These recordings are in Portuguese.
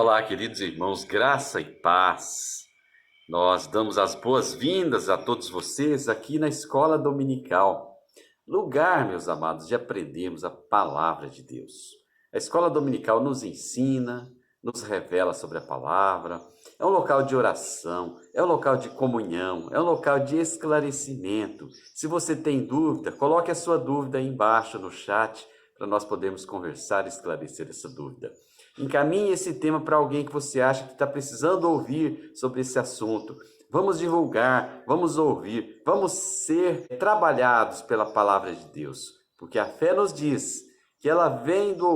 Olá, queridos irmãos, graça e paz. Nós damos as boas-vindas a todos vocês aqui na Escola Dominical. Lugar, meus amados, de aprendermos a palavra de Deus. A Escola Dominical nos ensina, nos revela sobre a palavra. É um local de oração, é um local de comunhão, é um local de esclarecimento. Se você tem dúvida, coloque a sua dúvida aí embaixo no chat para nós podermos conversar e esclarecer essa dúvida. Encaminhe esse tema para alguém que você acha que está precisando ouvir sobre esse assunto. Vamos divulgar, vamos ouvir, vamos ser trabalhados pela palavra de Deus, porque a fé nos diz que ela vem do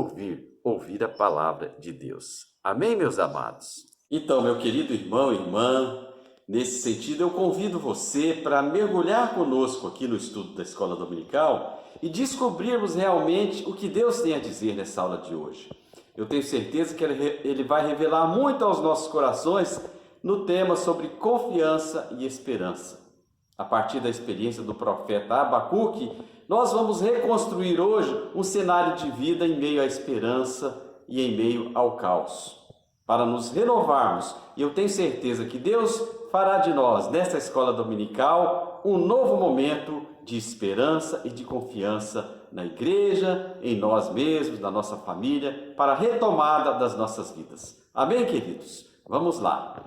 ouvir a palavra de Deus. Amém, meus amados? Então, meu querido irmão e irmã, nesse sentido eu convido você para mergulhar conosco aqui no estudo da Escola Dominical e descobrirmos realmente o que Deus tem a dizer nessa aula de hoje. Eu tenho certeza que ele vai revelar muito aos nossos corações no tema sobre confiança e esperança. A partir da experiência do profeta Abacuque, nós vamos reconstruir hoje um cenário de vida em meio à esperança e em meio ao caos. Para nos renovarmos, e eu tenho certeza que Deus fará de nós, nesta escola dominical, um novo momento de esperança e de confiança na igreja, em nós mesmos, na nossa família, para a retomada das nossas vidas. Amém, queridos? Vamos lá.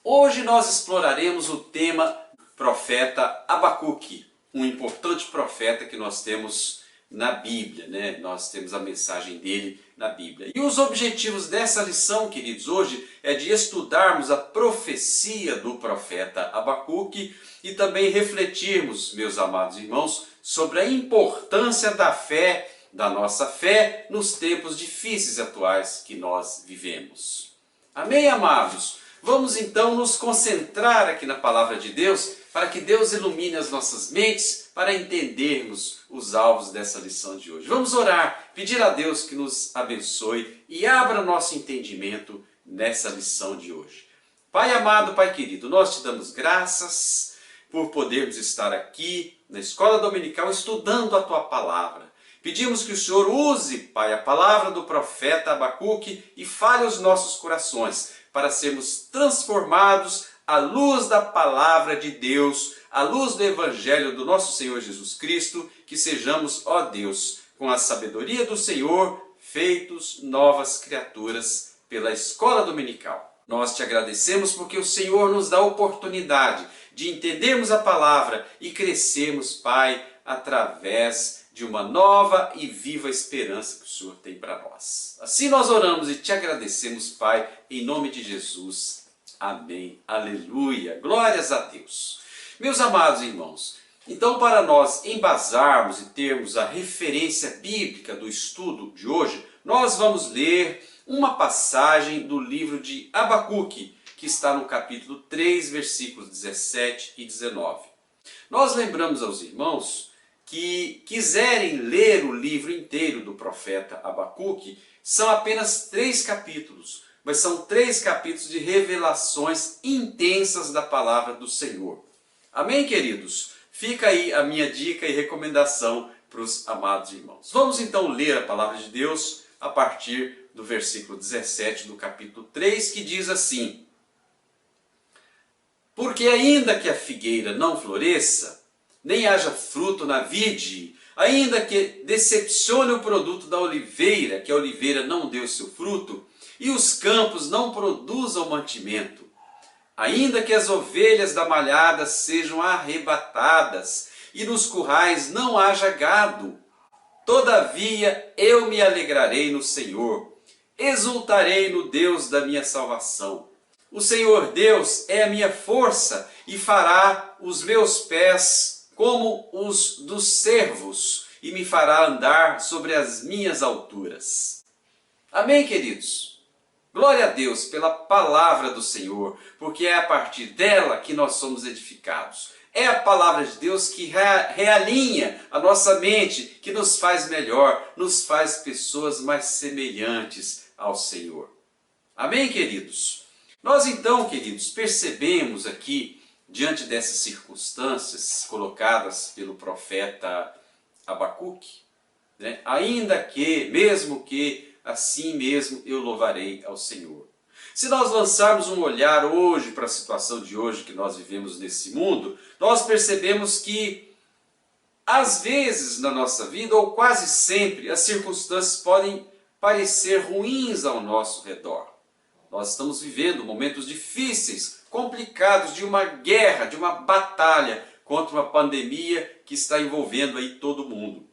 Hoje nós exploraremos o tema profeta Abacuque, um importante profeta que nós temos na Bíblia, né? Nós temos a mensagem dele na Bíblia. E os objetivos dessa lição, queridos, hoje é de estudarmos a profecia do profeta Abacuque e também refletirmos, meus amados irmãos, sobre a importância da fé, da nossa fé, nos tempos difíceis atuais que nós vivemos. Amém, amados? Vamos então nos concentrar aqui na palavra de Deus, para que Deus ilumine as nossas mentes, para entendermos os alvos dessa lição de hoje. Vamos orar, pedir a Deus que nos abençoe e abra nosso entendimento nessa lição de hoje. Pai amado, Pai querido, nós te damos graças por podermos estar aqui na Escola Dominical estudando a Tua Palavra. Pedimos que o Senhor use, Pai, a palavra do profeta Abacuque e fale aos nossos corações, para sermos transformados à luz da palavra de Deus, à luz do Evangelho do nosso Senhor Jesus Cristo, que sejamos, ó Deus, com a sabedoria do Senhor, feitos novas criaturas pela Escola Dominical. Nós te agradecemos porque o Senhor nos dá a oportunidade de entendermos a palavra e crescermos, Pai, através de uma nova e viva esperança que o Senhor tem para nós. Assim nós oramos e te agradecemos, Pai, em nome de Jesus. Amém. Aleluia. Glórias a Deus. Meus amados irmãos, então para nós embasarmos e termos a referência bíblica do estudo de hoje, nós vamos ler uma passagem do livro de Abacuque, que está no capítulo 3, versículos 17 e 19. Nós lembramos aos irmãos que quiserem ler o livro inteiro do profeta Abacuque, são apenas 3 capítulos, mas são 3 capítulos de revelações intensas da palavra do Senhor. Amém, queridos? Fica aí a minha dica e recomendação para os amados irmãos. Vamos então ler a palavra de Deus a partir do versículo 17 do capítulo 3, que diz assim: Porque ainda que a figueira não floresça, nem haja fruto na vide, ainda que decepcione o produto da oliveira, que a oliveira não deu seu fruto, e os campos não produzam mantimento, ainda que as ovelhas da malhada sejam arrebatadas, e nos currais não haja gado, todavia eu me alegrarei no Senhor, exultarei no Deus da minha salvação. O Senhor Deus é a minha força, e fará os meus pés como os dos servos, e me fará andar sobre as minhas alturas. Amém, queridos? Glória a Deus pela palavra do Senhor, porque é a partir dela que nós somos edificados. É a palavra de Deus que realinha a nossa mente, que nos faz melhor, nos faz pessoas mais semelhantes ao Senhor. Amém, queridos? Nós então, queridos, percebemos aqui, diante dessas circunstâncias colocadas pelo profeta Abacuque, né? Ainda que, mesmo que, assim mesmo eu louvarei ao Senhor. Se nós lançarmos um olhar hoje para a situação de hoje que nós vivemos nesse mundo, nós percebemos que, às vezes na nossa vida, ou quase sempre, as circunstâncias podem parecer ruins ao nosso redor. Nós estamos vivendo momentos difíceis, complicados, de uma guerra, de uma batalha contra uma pandemia que está envolvendo aí todo mundo.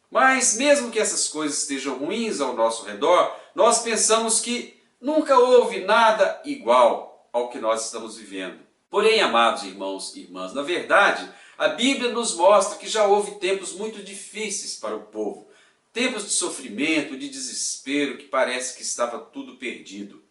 Mas mesmo que essas coisas estejam ruins ao nosso redor, nós pensamos que nunca houve nada igual ao que nós estamos vivendo. Porém, amados irmãos e irmãs, na verdade, a Bíblia nos mostra que já houve tempos muito difíceis para o povo. Tempos de sofrimento, de desespero, que parece que estava tudo perdido.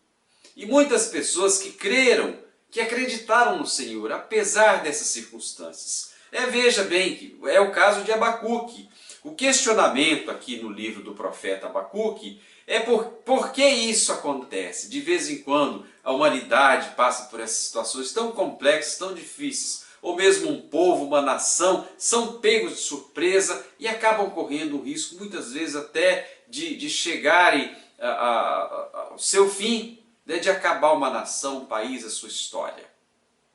E muitas pessoas que creram, que acreditaram no Senhor, apesar dessas circunstâncias. Veja bem, que é o caso de Abacuque. O questionamento aqui no livro do profeta Abacuque é por que isso acontece? De vez em quando a humanidade passa por essas situações tão complexas, tão difíceis, ou mesmo um povo, uma nação, são pegos de surpresa e acabam correndo o risco, muitas vezes até de chegarem ao seu fim, né, de acabar uma nação, um país, a sua história.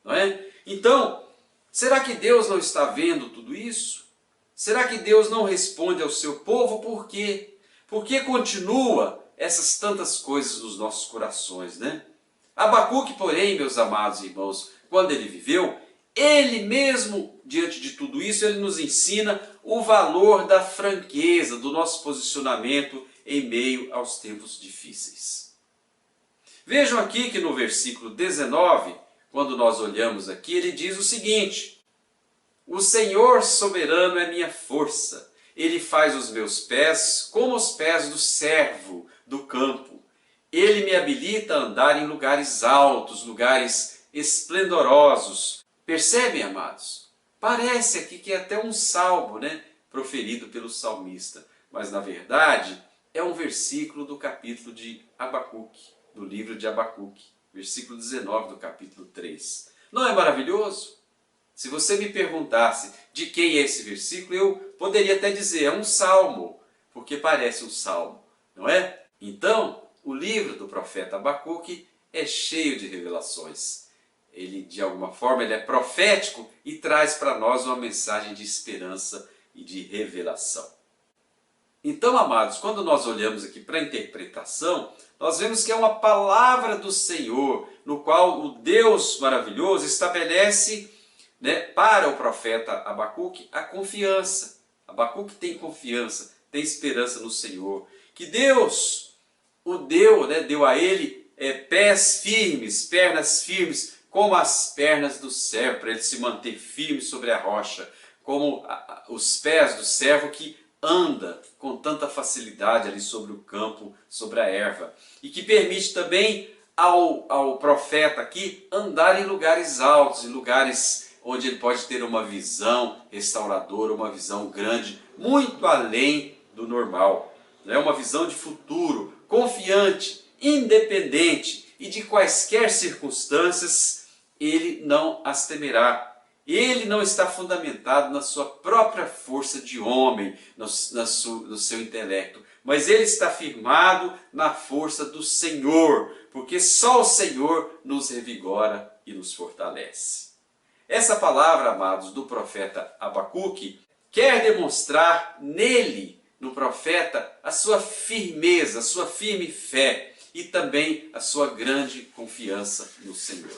Não é? Então, será que Deus não está vendo tudo isso? Será que Deus não responde ao seu povo? Por quê? Por que continua essas tantas coisas nos nossos corações, né? Abacuque, porém, meus amados irmãos, quando ele viveu, ele mesmo, diante de tudo isso, ele nos ensina o valor da franqueza, do nosso posicionamento em meio aos tempos difíceis. Vejam aqui que no versículo 19, quando nós olhamos aqui, ele diz o seguinte: o Senhor soberano é minha força, Ele faz os meus pés como os pés do servo do campo. Ele me habilita a andar em lugares altos, lugares esplendorosos. Percebem, amados? Parece aqui que é até um salmo, né, proferido pelo salmista, mas na verdade é um versículo do capítulo de Abacuque, do livro de Abacuque, versículo 19 do capítulo 3. Não é maravilhoso? Se você me perguntasse de quem é esse versículo, eu poderia até dizer, é um salmo, porque parece um salmo, não é? Então, o livro do profeta Abacuque é cheio de revelações. Ele, de alguma forma, ele é profético e traz para nós uma mensagem de esperança e de revelação. Então, amados, quando nós olhamos aqui para a interpretação, nós vemos que é uma palavra do Senhor, no qual o Deus maravilhoso estabelece, né, para o profeta Abacuque a confiança. Abacuque tem confiança, tem esperança no Senhor. Que Deus o deu, né, deu a ele pés firmes, pernas firmes, como as pernas do servo, para ele se manter firme sobre a rocha, como os pés do servo que anda com tanta facilidade ali sobre o campo, sobre a erva. E que permite também ao profeta aqui andar em lugares altos, em lugares onde ele pode ter uma visão restauradora, uma visão grande, muito além do normal. É uma visão de futuro, confiante, independente, e de quaisquer circunstâncias ele não as temerá. Ele não está fundamentado na sua própria força de homem, no seu intelecto, mas ele está firmado na força do Senhor, porque só o Senhor nos revigora e nos fortalece. Essa palavra, amados, do profeta Abacuque, quer demonstrar nele, no profeta, a sua firmeza, a sua firme fé e também a sua grande confiança no Senhor.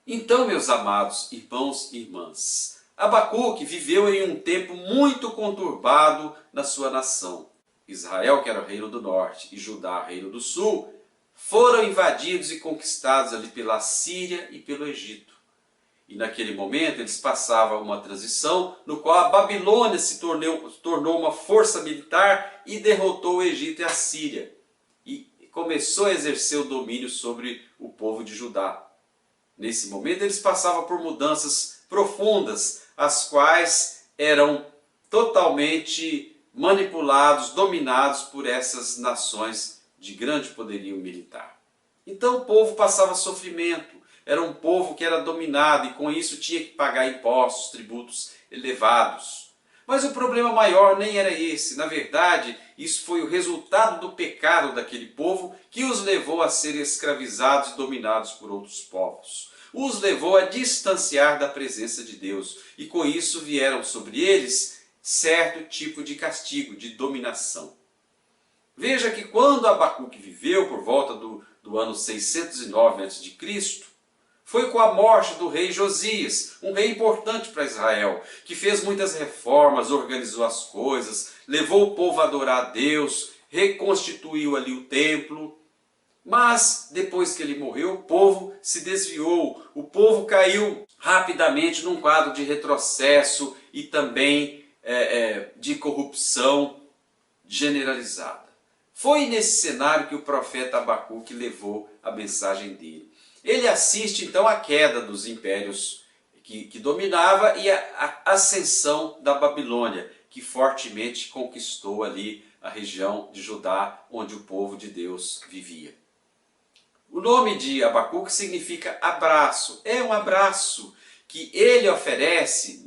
Então, meus amados irmãos e irmãs, Abacuque viveu em um tempo muito conturbado na sua nação. Israel, que era o reino do norte, e Judá, reino do sul, foram invadidos e conquistados ali pela Síria e pelo Egito. E naquele momento eles passavam uma transição no qual a Babilônia se tornou uma força militar e derrotou o Egito e a Síria. E começou a exercer o domínio sobre o povo de Judá. Nesse momento eles passavam por mudanças profundas, as quais eram totalmente manipulados, dominados por essas nações de grande poderio militar. Então o povo passava sofrimento. Era um povo que era dominado e com isso tinha que pagar impostos, tributos elevados. Mas o problema maior nem era esse. Na verdade, isso foi o resultado do pecado daquele povo que os levou a ser escravizados e dominados por outros povos. Os levou a distanciar da presença de Deus. E com isso vieram sobre eles certo tipo de castigo, de dominação. Veja que quando Abacuque viveu por volta do ano 609 a.C., foi com a morte do rei Josias, um rei importante para Israel, que fez muitas reformas, organizou as coisas, levou o povo a adorar a Deus, reconstituiu ali o templo. Mas depois que ele morreu, o povo se desviou, o povo caiu rapidamente num quadro de retrocesso e também de corrupção generalizada. Foi nesse cenário que o profeta Abacuque levou a mensagem dele. Ele assiste então à queda dos impérios que dominava e à ascensão da Babilônia, que fortemente conquistou ali a região de Judá, onde o povo de Deus vivia. O nome de Abacuque significa abraço, é um abraço que ele oferece,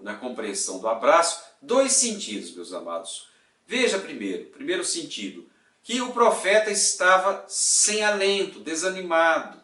na compreensão do abraço, dois sentidos, meus amados. Veja primeiro sentido, que o profeta estava sem alento, desanimado,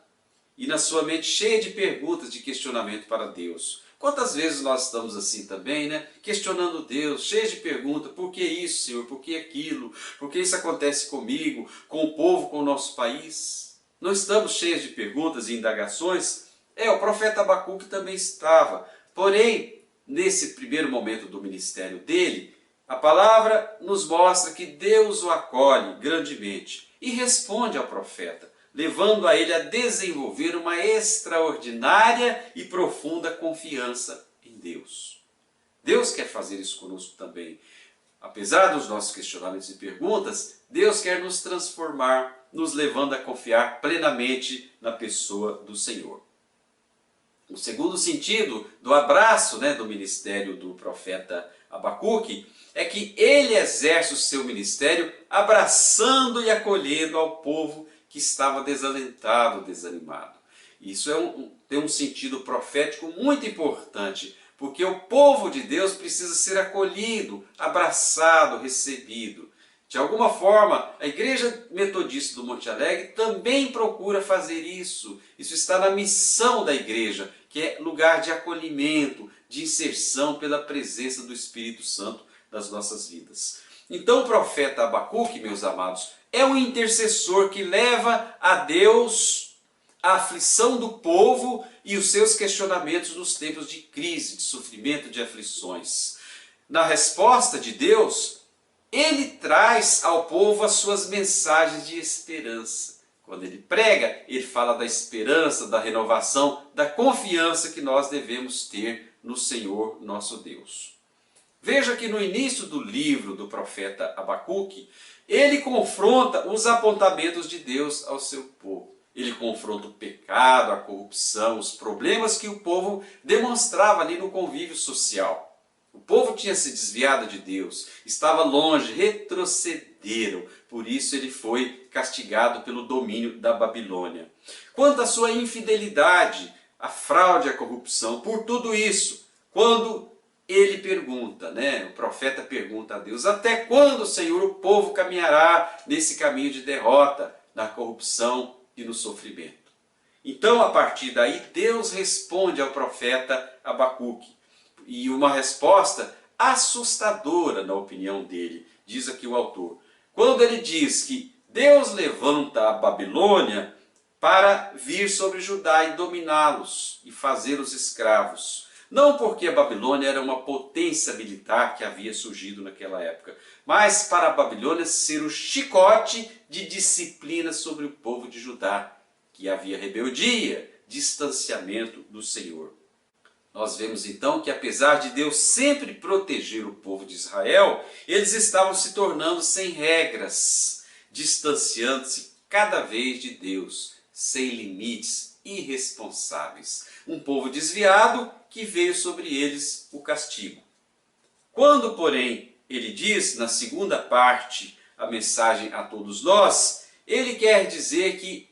e na sua mente cheia de perguntas, de questionamento para Deus. Quantas vezes nós estamos assim também, né? Questionando Deus, cheios de perguntas, por que isso, Senhor? Por que aquilo? Por que isso acontece comigo, com o povo, com o nosso país? Não estamos cheios de perguntas e indagações? O profeta Abacuque também estava. Porém, nesse primeiro momento do ministério dele, a palavra nos mostra que Deus o acolhe grandemente e responde ao profeta, levando a ele a desenvolver uma extraordinária e profunda confiança em Deus. Deus quer fazer isso conosco também. Apesar dos nossos questionamentos e perguntas, Deus quer nos transformar, nos levando a confiar plenamente na pessoa do Senhor. O segundo sentido do abraço, do ministério do profeta Abacuque é que ele exerce o seu ministério abraçando e acolhendo ao povo que estava desalentado, desanimado. Isso tem um sentido profético muito importante, porque o povo de Deus precisa ser acolhido, abraçado, recebido. De alguma forma, a Igreja Metodista do Monte Alegre também procura fazer isso. Isso está na missão da igreja, que é lugar de acolhimento, de inserção pela presença do Espírito Santo nas nossas vidas. Então o profeta Abacuque, meus amados, é um intercessor que leva a Deus a aflição do povo e os seus questionamentos nos tempos de crise, de sofrimento, de aflições. Na resposta de Deus, ele traz ao povo as suas mensagens de esperança. Quando ele prega, ele fala da esperança, da renovação, da confiança que nós devemos ter no Senhor nosso Deus. Veja que no início do livro do profeta Abacuque, ele confronta os apontamentos de Deus ao seu povo. Ele confronta o pecado, a corrupção, os problemas que o povo demonstrava ali no convívio social. O povo tinha se desviado de Deus, estava longe, retrocederam. Por isso ele foi castigado pelo domínio da Babilônia. Quanto à sua infidelidade, a fraude, a corrupção, por tudo isso, quando ele pergunta, o profeta pergunta a Deus, até quando, Senhor, o povo caminhará nesse caminho de derrota, na corrupção e no sofrimento? Então, a partir daí, Deus responde ao profeta Abacuque. E uma resposta assustadora na opinião dele, diz aqui o autor. Quando ele diz que Deus levanta a Babilônia para vir sobre Judá e dominá-los e fazê-los escravos. Não porque a Babilônia era uma potência militar que havia surgido naquela época, mas para a Babilônia ser o chicote de disciplina sobre o povo de Judá, que havia rebeldia, distanciamento do Senhor. Nós vemos então que apesar de Deus sempre proteger o povo de Israel, eles estavam se tornando sem regras, distanciando-se cada vez de Deus, sem limites, irresponsáveis. Um povo desviado que veio sobre eles o castigo. Quando, porém, ele diz na segunda parte a mensagem a todos nós, ele quer dizer que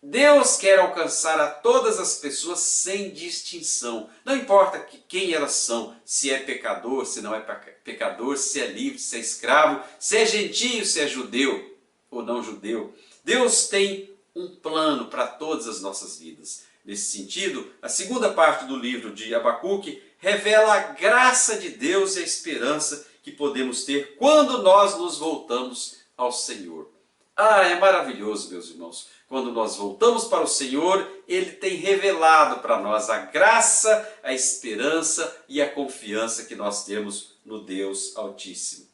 Deus quer alcançar a todas as pessoas sem distinção. Não importa quem elas são, se é pecador, se não é pecador, se é livre, se é escravo, se é gentio, se é judeu ou não judeu. Deus tem um plano para todas as nossas vidas. Nesse sentido, a segunda parte do livro de Abacuque revela a graça de Deus e a esperança que podemos ter quando nós nos voltamos ao Senhor. É maravilhoso, meus irmãos. Quando nós voltamos para o Senhor, Ele tem revelado para nós a graça, a esperança e a confiança que nós temos no Deus Altíssimo.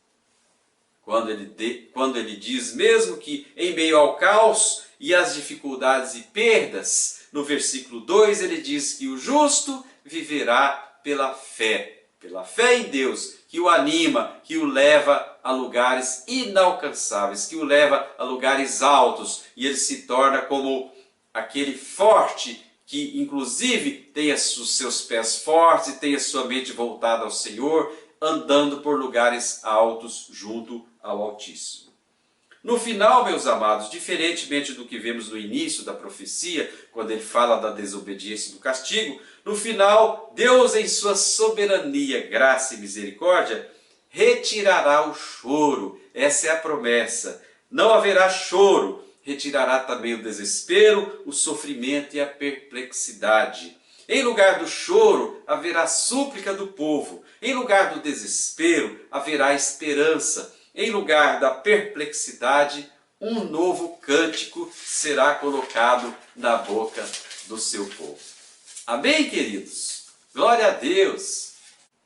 Quando ele diz, mesmo que em meio ao caos e às dificuldades e perdas, no versículo 2 ele diz que o justo viverá pela fé em Deus, que o anima, que o leva a lugares inalcançáveis, que o leva a lugares altos, e ele se torna como aquele forte que inclusive tem os seus pés fortes e tem a sua mente voltada ao Senhor, andando por lugares altos junto ao Altíssimo. No final, meus amados, diferentemente do que vemos no início da profecia, quando ele fala da desobediência e do castigo, no final, Deus em sua soberania, graça e misericórdia, retirará o choro. Essa é a promessa. Não haverá choro, retirará também o desespero, o sofrimento e a perplexidade. Em lugar do choro, haverá súplica do povo. Em lugar do desespero, haverá esperança. Em lugar da perplexidade, um novo cântico será colocado na boca do seu povo. Amém, queridos? Glória a Deus!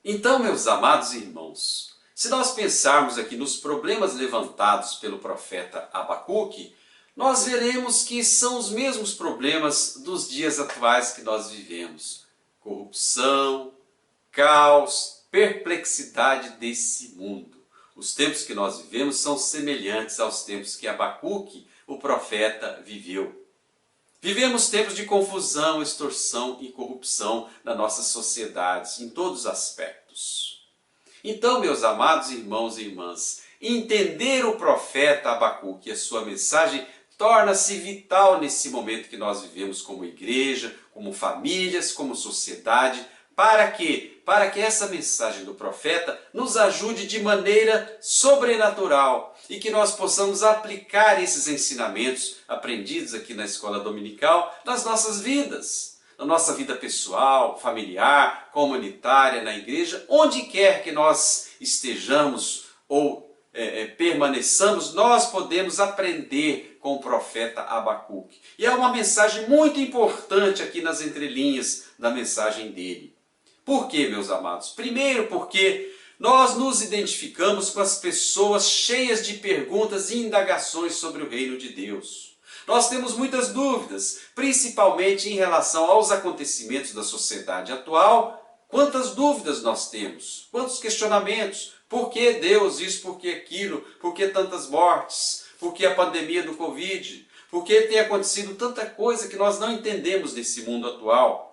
Então, meus amados irmãos, se nós pensarmos aqui nos problemas levantados pelo profeta Abacuque, nós veremos que são os mesmos problemas dos dias atuais que nós vivemos. Corrupção, caos, perplexidade desse mundo. Os tempos que nós vivemos são semelhantes aos tempos que Abacuque, o profeta, viveu. Vivemos tempos de confusão, extorsão e corrupção na nossas sociedades, em todos os aspectos. Então, meus amados irmãos e irmãs, entender o profeta Abacuque e a sua mensagem torna-se vital nesse momento que nós vivemos como igreja, como famílias, como sociedade. Para quê? Para que essa mensagem do profeta nos ajude de maneira sobrenatural e que nós possamos aplicar esses ensinamentos aprendidos aqui na escola dominical nas nossas vidas, na nossa vida pessoal, familiar, comunitária, na igreja, onde quer que nós estejamos ou permaneçamos, nós podemos aprender com o profeta Abacuque. E é uma mensagem muito importante aqui nas entrelinhas da mensagem dele. Por quê, meus amados? Primeiro porque nós nos identificamos com as pessoas cheias de perguntas e indagações sobre o reino de Deus. Nós temos muitas dúvidas, principalmente em relação aos acontecimentos da sociedade atual. Quantas dúvidas nós temos? Quantos questionamentos? Por que Deus isso? Por que aquilo? Por que tantas mortes? Por que a pandemia do Covid? Por que tem acontecido tanta coisa que nós não entendemos nesse mundo atual?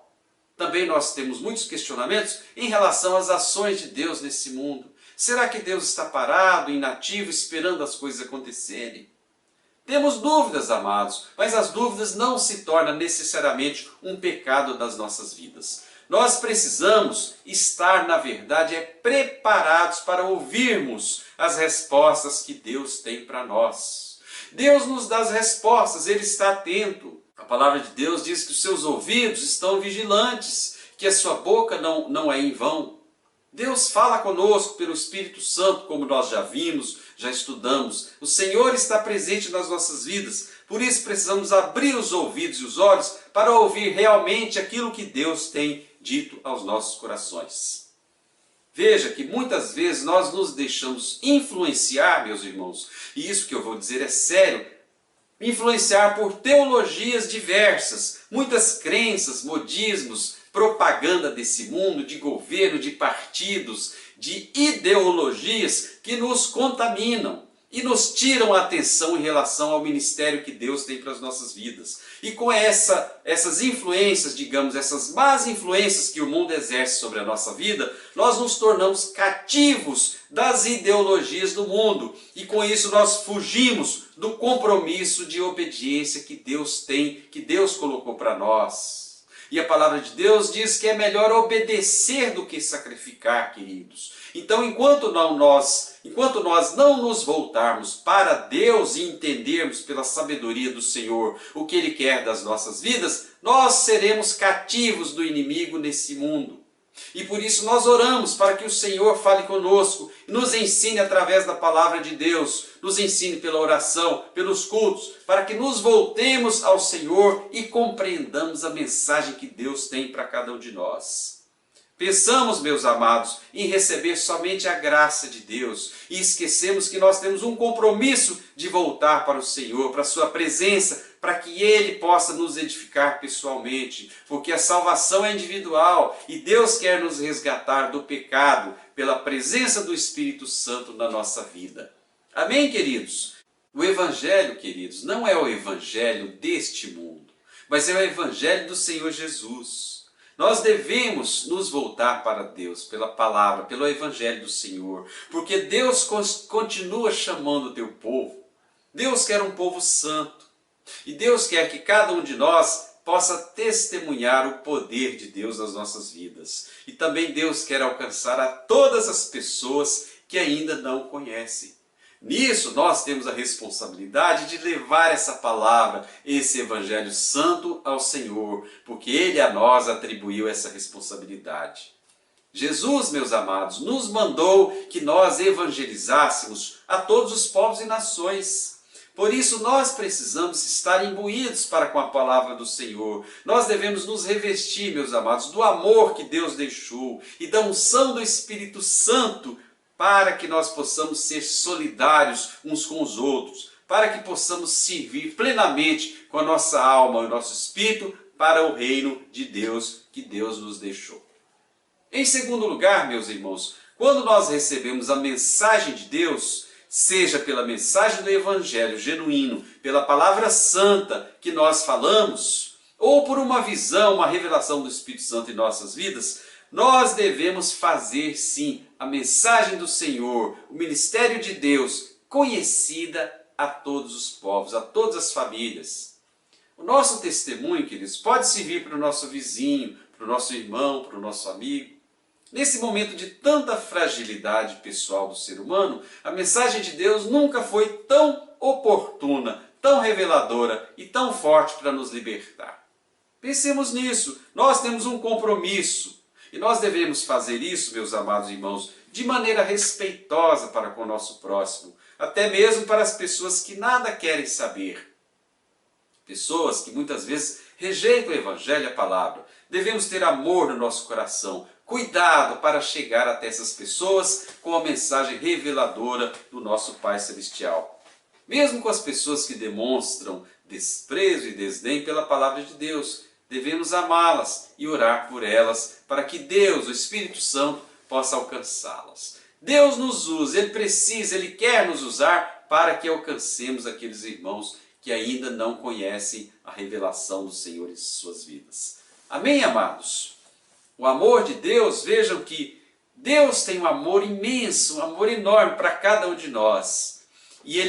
Também nós temos muitos questionamentos em relação às ações de Deus nesse mundo. Será que Deus está parado, inativo, esperando as coisas acontecerem? Temos dúvidas, amados, mas as dúvidas não se tornam necessariamente um pecado das nossas vidas. Nós precisamos estar, na verdade, preparados para ouvirmos as respostas que Deus tem para nós. Deus nos dá as respostas, Ele está atento. A palavra de Deus diz que os seus ouvidos estão vigilantes, que a sua boca não é em vão. Deus fala conosco pelo Espírito Santo, como nós já vimos, já estudamos. O Senhor está presente nas nossas vidas, por isso precisamos abrir os ouvidos e os olhos para ouvir realmente aquilo que Deus tem dito aos nossos corações. Veja que muitas vezes nós nos deixamos influenciar, meus irmãos, e isso que eu vou dizer é sério, influenciar por teologias diversas, muitas crenças, modismos, propaganda desse mundo, de governo, de partidos, de ideologias que nos contaminam. e nos tiram a atenção em relação ao ministério que Deus tem para as nossas vidas. E com essas influências, digamos, essas más influências que o mundo exerce sobre a nossa vida, nós nos tornamos cativos das ideologias do mundo. E com isso nós fugimos do compromisso de obediência que Deus tem, que Deus colocou para nós. E a palavra de Deus diz que é melhor obedecer do que sacrificar, queridos. Então, enquanto nós não nos voltarmos para Deus e entendermos pela sabedoria do Senhor o que Ele quer das nossas vidas, nós seremos cativos do inimigo nesse mundo. E por isso nós oramos para que o Senhor fale conosco, nos ensine através da palavra de Deus, nos ensine pela oração, pelos cultos, para que nos voltemos ao Senhor e compreendamos a mensagem que Deus tem para cada um de nós. Pensamos, meus amados, em receber somente a graça de Deus e esquecemos que nós temos um compromisso de voltar para o Senhor, para a sua presença, para que Ele possa nos edificar pessoalmente, porque a salvação é individual e Deus quer nos resgatar do pecado pela presença do Espírito Santo na nossa vida. Amém, queridos? O Evangelho, queridos, não é o Evangelho deste mundo, mas é o Evangelho do Senhor Jesus. Nós devemos nos voltar para Deus pela palavra, pelo Evangelho do Senhor, porque Deus continua chamando o teu povo. Deus quer um povo santo e Deus quer que cada um de nós possa testemunhar o poder de Deus nas nossas vidas. E também Deus quer alcançar a todas as pessoas que ainda não o conhecem. Nisso nós temos a responsabilidade de levar essa palavra, esse Evangelho Santo ao Senhor, porque Ele a nós atribuiu essa responsabilidade. Jesus, meus amados, nos mandou que nós evangelizássemos a todos os povos e nações. Por isso nós precisamos estar imbuídos para com a palavra do Senhor. Nós devemos nos revestir, meus amados, do amor que Deus deixou e da unção do Espírito Santo, para que nós possamos ser solidários uns com os outros, para que possamos servir plenamente com a nossa alma e o nosso espírito para o reino de Deus que Deus nos deixou. Em segundo lugar, meus irmãos, quando nós recebemos a mensagem de Deus, seja pela mensagem do Evangelho genuíno, pela palavra santa que nós falamos, ou por uma visão, uma revelação do Espírito Santo em nossas vidas, nós devemos fazer sim a mensagem do Senhor, o ministério de Deus, conhecida a todos os povos, a todas as famílias. O nosso testemunho, queridos, pode servir para o nosso vizinho, para o nosso irmão, para o nosso amigo. Nesse momento de tanta fragilidade pessoal do ser humano, a mensagem de Deus nunca foi tão oportuna, tão reveladora e tão forte para nos libertar. Pensemos nisso, nós temos um compromisso. E nós devemos fazer isso, meus amados irmãos, de maneira respeitosa para com o nosso próximo, até mesmo para as pessoas que nada querem saber. Pessoas que muitas vezes rejeitam o Evangelho e a palavra. Devemos ter amor no nosso coração, cuidado para chegar até essas pessoas com a mensagem reveladora do nosso Pai Celestial. Mesmo com as pessoas que demonstram desprezo e desdém pela palavra de Deus, devemos amá-las e orar por elas, para que Deus, o Espírito Santo, possa alcançá-las. Deus nos usa, Ele precisa, Ele quer nos usar para que alcancemos aqueles irmãos que ainda não conhecem a revelação do Senhor em suas vidas. Amém, amados? O amor de Deus, vejam que Deus tem um amor imenso, um amor enorme para cada um de nós. E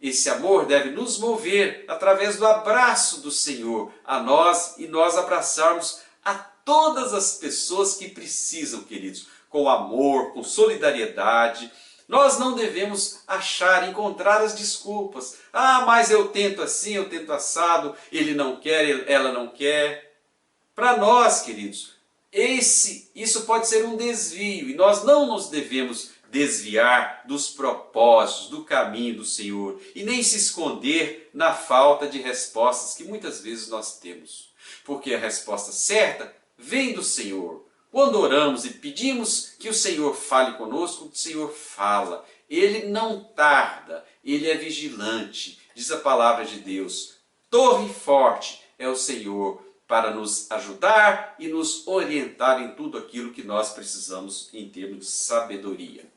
esse amor deve nos mover através do abraço do Senhor a nós e nós abraçarmos a todas as pessoas que precisam, queridos, com amor, com solidariedade. Nós não devemos encontrar as desculpas. Ah, mas eu tento assim, eu tento assado, ele não quer, ela não quer. Para nós, queridos, isso pode ser um desvio e nós não nos devemos desviar dos propósitos, do caminho do Senhor e nem se esconder na falta de respostas que muitas vezes nós temos. Porque a resposta certa vem do Senhor. Quando oramos e pedimos que o Senhor fale conosco, o Senhor fala. Ele não tarda, Ele é vigilante. Diz a palavra de Deus, torre forte é o Senhor para nos ajudar e nos orientar em tudo aquilo que nós precisamos em termos de sabedoria.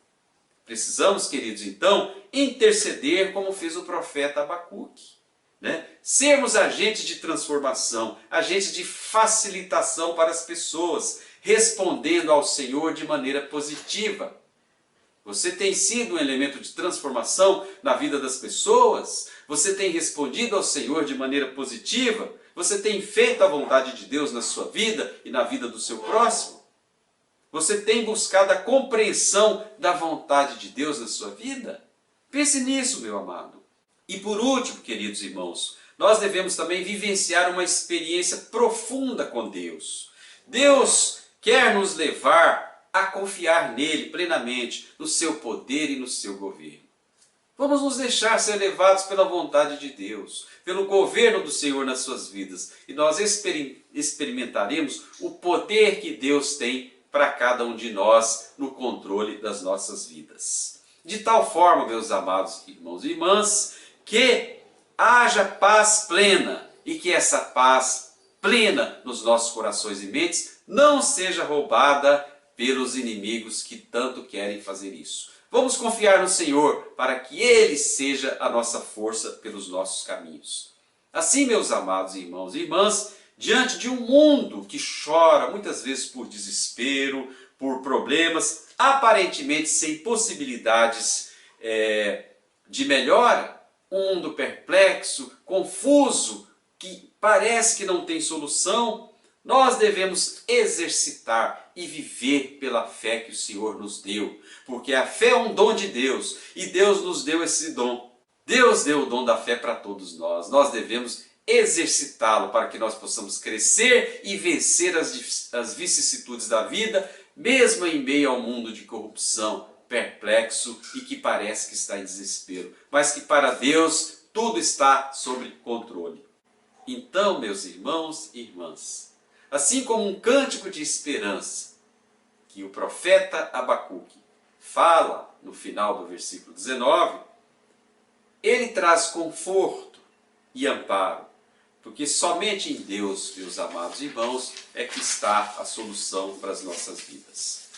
Precisamos, queridos, então, interceder como fez o profeta Abacuque. Né? Sermos agentes de transformação, agentes de facilitação para as pessoas, respondendo ao Senhor de maneira positiva. Você tem sido um elemento de transformação na vida das pessoas? Você tem respondido ao Senhor de maneira positiva? Você tem feito a vontade de Deus na sua vida e na vida do seu próximo? Você tem buscado a compreensão da vontade de Deus na sua vida? Pense nisso, meu amado. E por último, queridos irmãos, nós devemos também vivenciar uma experiência profunda com Deus. Deus quer nos levar a confiar nele plenamente, no seu poder e no seu governo. Vamos nos deixar ser levados pela vontade de Deus, pelo governo do Senhor nas suas vidas, e nós experimentaremos o poder que Deus tem para cada um de nós no controle das nossas vidas. De tal forma, meus amados irmãos e irmãs, que haja paz plena e que essa paz plena nos nossos corações e mentes não seja roubada pelos inimigos que tanto querem fazer isso. Vamos confiar no Senhor para que Ele seja a nossa força pelos nossos caminhos. Assim, meus amados irmãos e irmãs, diante de um mundo que chora muitas vezes por desespero, por problemas, aparentemente sem possibilidades de melhora, um mundo perplexo, confuso, que parece que não tem solução, nós devemos exercitar e viver pela fé que o Senhor nos deu, porque a fé é um dom de Deus e Deus nos deu esse dom. Deus deu o dom da fé para todos nós. Nós devemos exercitá-lo para que nós possamos crescer e vencer as vicissitudes da vida, mesmo em meio ao mundo de corrupção, perplexo e que parece que está em desespero, mas que para Deus tudo está sob controle. Então, meus irmãos e irmãs, assim como um cântico de esperança que o profeta Abacuque fala no final do versículo 19, ele traz conforto e amparo, porque somente em Deus, meus amados irmãos, é que está a solução para as nossas vidas.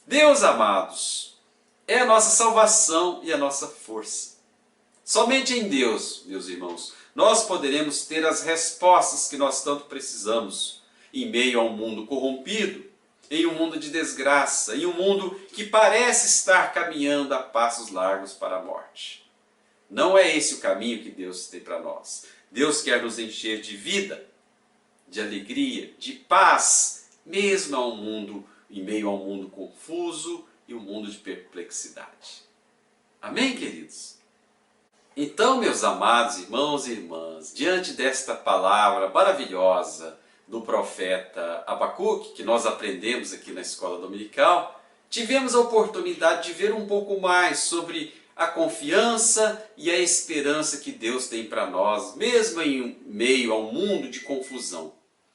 Deus, amados, é a nossa salvação e a nossa força. Somente em Deus, meus irmãos, nós poderemos ter as respostas que nós tanto precisamos em meio a um mundo corrompido, em um mundo de desgraça, em um mundo que parece estar caminhando a passos largos para a morte. Não é esse o caminho que Deus tem para nós. Deus quer nos encher de vida, de alegria, de paz, mesmo em meio a um mundo confuso e um mundo de perplexidade. Amém, queridos? Então, meus amados irmãos e irmãs, diante desta palavra maravilhosa do profeta Abacuque, que nós aprendemos aqui na escola dominical, tivemos a oportunidade de ver um pouco mais sobre a confiança e a esperança que Deus tem para nós, mesmo em meio a um mundo de confusão,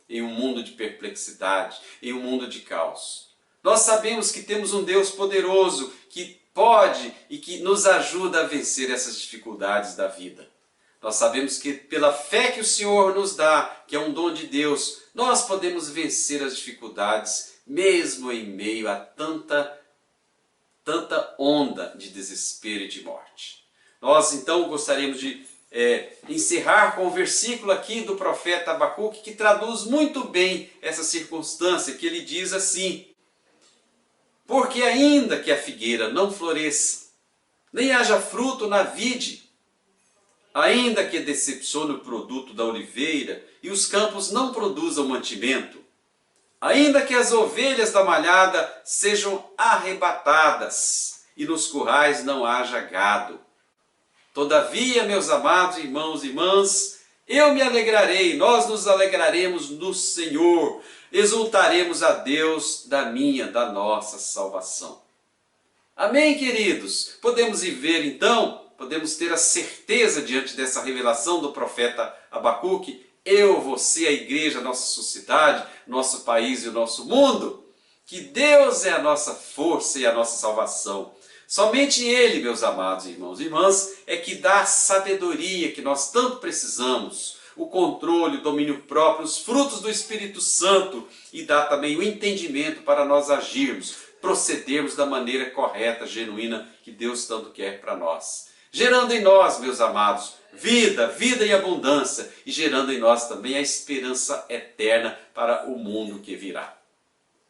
em um mundo de perplexidade, em um mundo de caos. Nós sabemos que temos um Deus poderoso que pode e que nos ajuda a vencer essas dificuldades da vida. Nós sabemos que pela fé que o Senhor nos dá, que é um dom de Deus, nós podemos vencer as dificuldades, mesmo em meio a tanta onda de desespero e de morte. Nós então gostaríamos de encerrar com o versículo aqui do profeta Abacuque, que traduz muito bem essa circunstância, que ele diz assim: porque ainda que a figueira não floresça, nem haja fruto na vide, ainda que decepcione o produto da oliveira e os campos não produzam mantimento, ainda que as ovelhas da malhada sejam arrebatadas e nos currais não haja gado, todavia, meus amados irmãos e irmãs, eu me alegrarei, nós nos alegraremos no Senhor, exultaremos a Deus da nossa salvação. Amém, queridos? Podemos viver então, podemos ter a certeza diante dessa revelação do profeta Abacuque, eu, você, a igreja, a nossa sociedade, nosso país e o nosso mundo, que Deus é a nossa força e a nossa salvação. Somente Ele, meus amados irmãos e irmãs, é que dá a sabedoria que nós tanto precisamos, o controle, o domínio próprio, os frutos do Espírito Santo e dá também o entendimento para nós agirmos, procedermos da maneira correta, genuína, que Deus tanto quer para nós. Gerando em nós, meus amados, vida e abundância, e gerando em nós também a esperança eterna para o mundo que virá.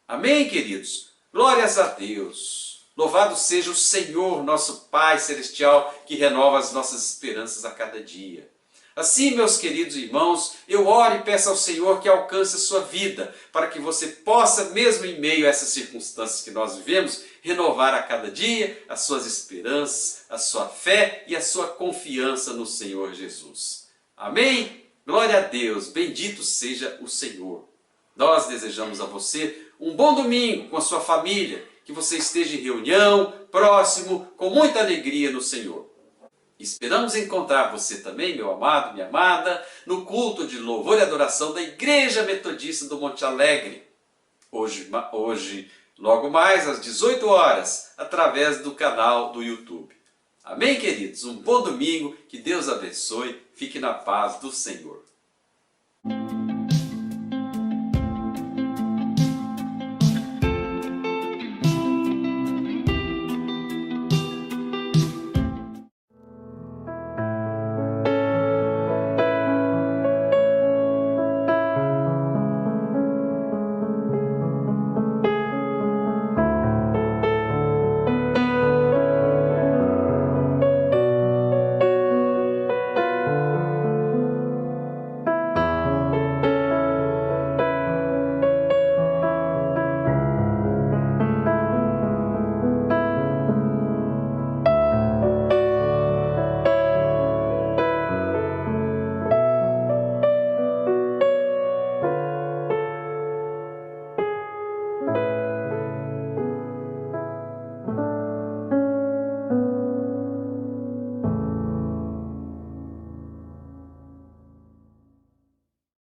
Amém, queridos? Glórias a Deus! Louvado seja o Senhor, nosso Pai Celestial, que renova as nossas esperanças a cada dia. Assim, meus queridos irmãos, eu oro e peço ao Senhor que alcance a sua vida, para que você possa, mesmo em meio a essas circunstâncias que nós vivemos, renovar a cada dia as suas esperanças, a sua fé e a sua confiança no Senhor Jesus. Amém? Glória a Deus, bendito seja o Senhor. Nós desejamos a você um bom domingo com a sua família, que você esteja em reunião, próximo, com muita alegria no Senhor. Esperamos encontrar você também, meu amado, minha amada, no culto de louvor e adoração da Igreja Metodista do Monte Alegre. Hoje, logo mais às 18 horas, através do canal do YouTube. Amém, queridos? Um bom domingo, que Deus abençoe, fique na paz do Senhor.